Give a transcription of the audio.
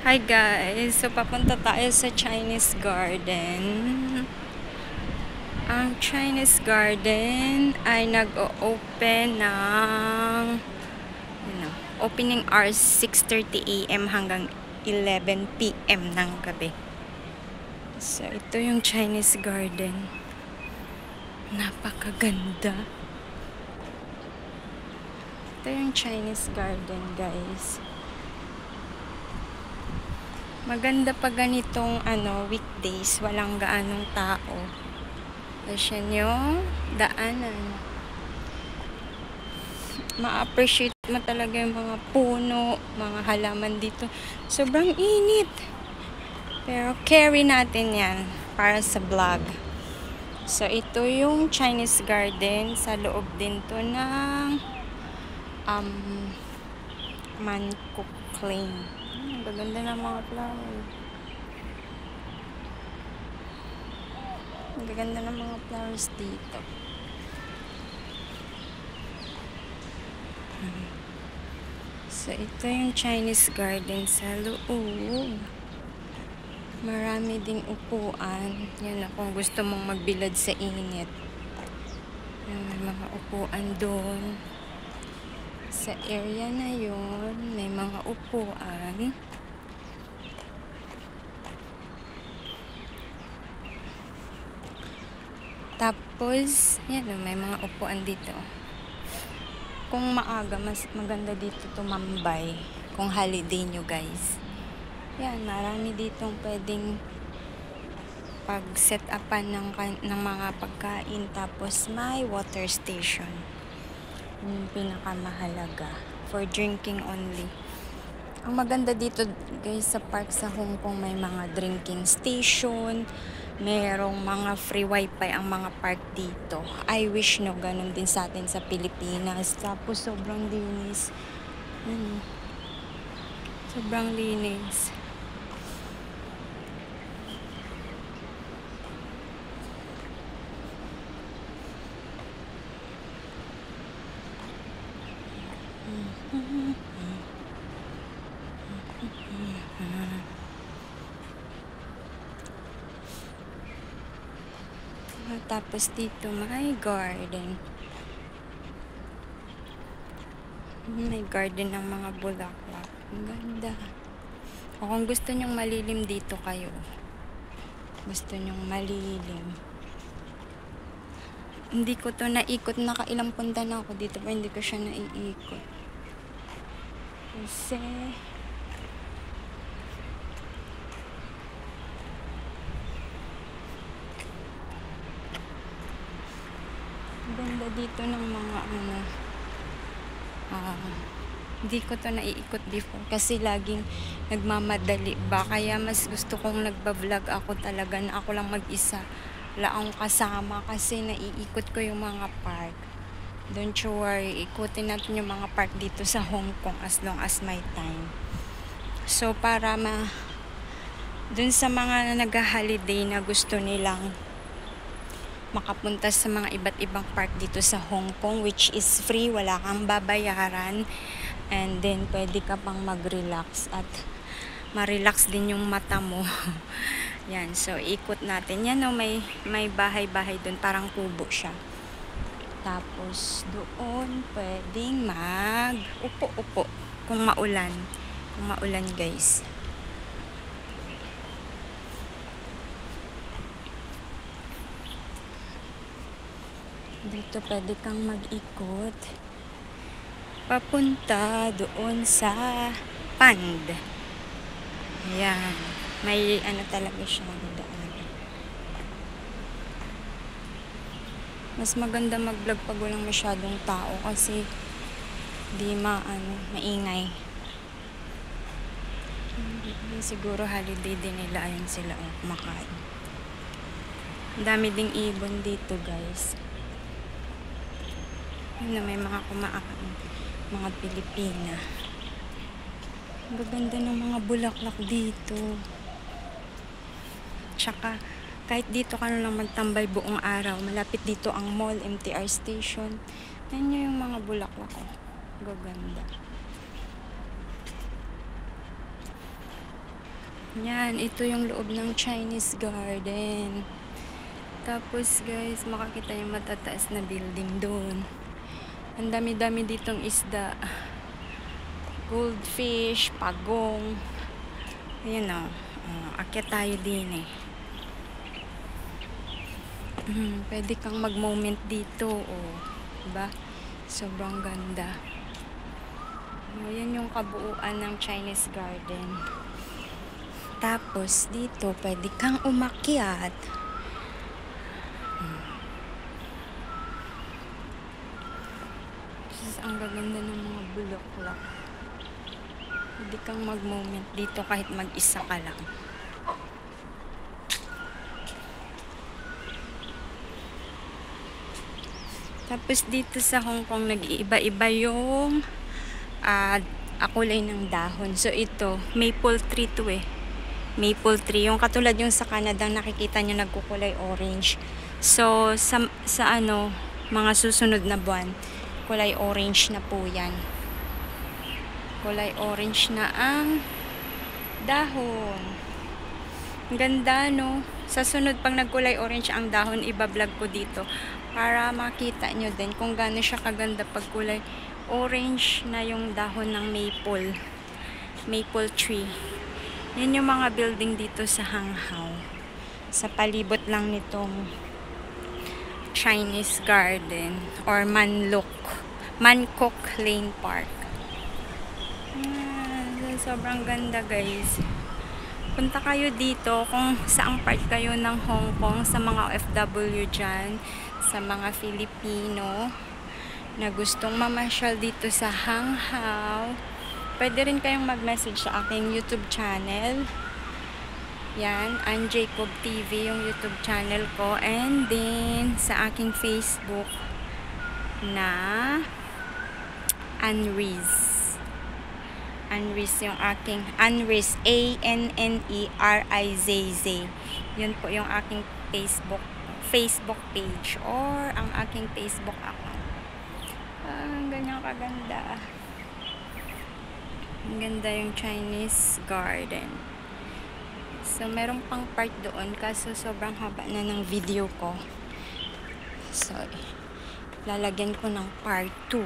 Hi guys! So papunta tayo sa Chinese Garden. Ang Chinese Garden ay nag-o-open ng opening hours 6:30 AM hanggang 11 PM ng gabi. So ito yung Chinese Garden. Napakaganda. Ito yung Chinese Garden, guys. Maganda pa ganitong weekdays, walang gaanong tao. Kasi yung daanan. Ma-appreciate mo talaga yung mga puno, mga halaman dito. Sobrang init. Pero carry natin yan para sa vlog. So ito yung Chinese Garden. Sa loob din to ng Mankuk Lane. Ang gaganda ng mga flowers. Ang gaganda ng mga flowers dito. So, ito yung Chinese Garden sa loob. Marami ding upuan. Yan na kung gusto mong magbilad sa init. Yan, may mga upuan doon. Sa area na yun, may mga upuan. Tapos, yan, may mga upuan dito. Kung maaga, mas maganda dito tumambay. Kung holiday nyo, guys. Yan, marami ditong pwedeng pag-set upan ng mga pagkain. Tapos, may water station. Yung pinakamahalaga. For drinking only. Ang maganda dito, guys, sa park sa Hong Kong, may mga drinking station. Merong mga free wifi ang mga park dito. I wish no, ganun din sa atin sa Pilipinas. Tapos sobrang linis. Sobrang linis. Tapos dito may garden. May garden ng mga bulaklak. Ang ganda. O kung gusto nyong malilim dito kayo. Gusto nyong malilim. Hindi ko to naikot. Nakailang punta na ako dito pero hindi ko siya naiikot. Kasi ganda dito ng mga hindi ko to naiikot before kasi laging nagmamadali ba, kaya mas gusto kong nagba-vlog ako talaga na ako lang mag-isa, wala akong kasama kasi naiikot ko yung mga park. Don't you worry, ikutin natin yung mga park dito sa Hong Kong as long as my time. So para dun sa mga nag-holiday na gusto nilang makapunta sa mga iba't ibang park dito sa Hong Kong, which is free, wala kang babayaran, and then pwede ka pang mag-relax at ma-relax din yung mata mo. Yan, so ikot natin yan. May bahay-bahay dun, parang kubo siya. Tapos doon pwedeng mag-upo-upo kung maulan, guys. Dito pwede kang mag-ikot papunta doon sa pond. Ayan. May talaga siyang daan. Mas maganda mag-vlog pag walang masyadong tao kasi di maingay. Siguro holiday din nila, ayun sila kumakain. Ang dami ding ibon dito, guys. May mga kumakain, mga Pilipina. Ang gaganda ng mga bulaklak dito. Tsaka kahit dito ka lang magtambay buong araw, malapit dito ang mall, MTR station. Yan yung mga bulaklak ko. Gaganda. Yan, ito yung loob ng Chinese garden. Tapos guys, makakita yung matataas na building doon. Ang dami-dami ditong isda. Goldfish, pagong. Ayan o. Akyat tayo din eh. Pwede kang mag-moment dito. Diba? Sobrang ganda. Ayan yung kabuuan ng Chinese garden. Tapos dito, pwede kang umakyat. Ang gaganda ng mga bulaklak. Pwede kang mag-moment dito kahit mag-isa ka lang. Tapos dito sa Hong Kong, nag-iiba-iba yung kulay ng dahon. So ito, maple tree to eh. Maple tree. Yung katulad yung sa Canada, nakikita nyo nagkukulay orange. So sa mga susunod na buwan, kulay orange na po yan. Kulay orange na ang dahon. Ang ganda, no? Sa sunod, pag nagkulay orange ang dahon, iba-vlog ko dito para makita nyo din kung gaano siya kaganda pag kulay orange na yung dahon ng maple tree. Yan yung mga building dito sa Hanghao. Sa palibot lang nitong Chinese garden or Mankok Lane Park. Yan, sobrang ganda guys. Punta kayo dito kung saang part kayo ng Hong Kong, sa mga OFW dyan, sa mga Filipino na gustong mamasyal dito sa Hanghao. Pwede rin kayong mag-message sa aking YouTube channel. Yan, Ann Jacob TV yung YouTube channel ko. And then, sa aking Facebook na Anriz. Anriz yung aking, Anriz, ANNERIZZ. Yun po yung aking Facebook page or ang aking Facebook account. Ang ganyan kaganda. Ang ganda yung Chinese garden. So, meron pang part doon kaso sobrang haba na ng video ko. So, lalagyan ko ng part 2.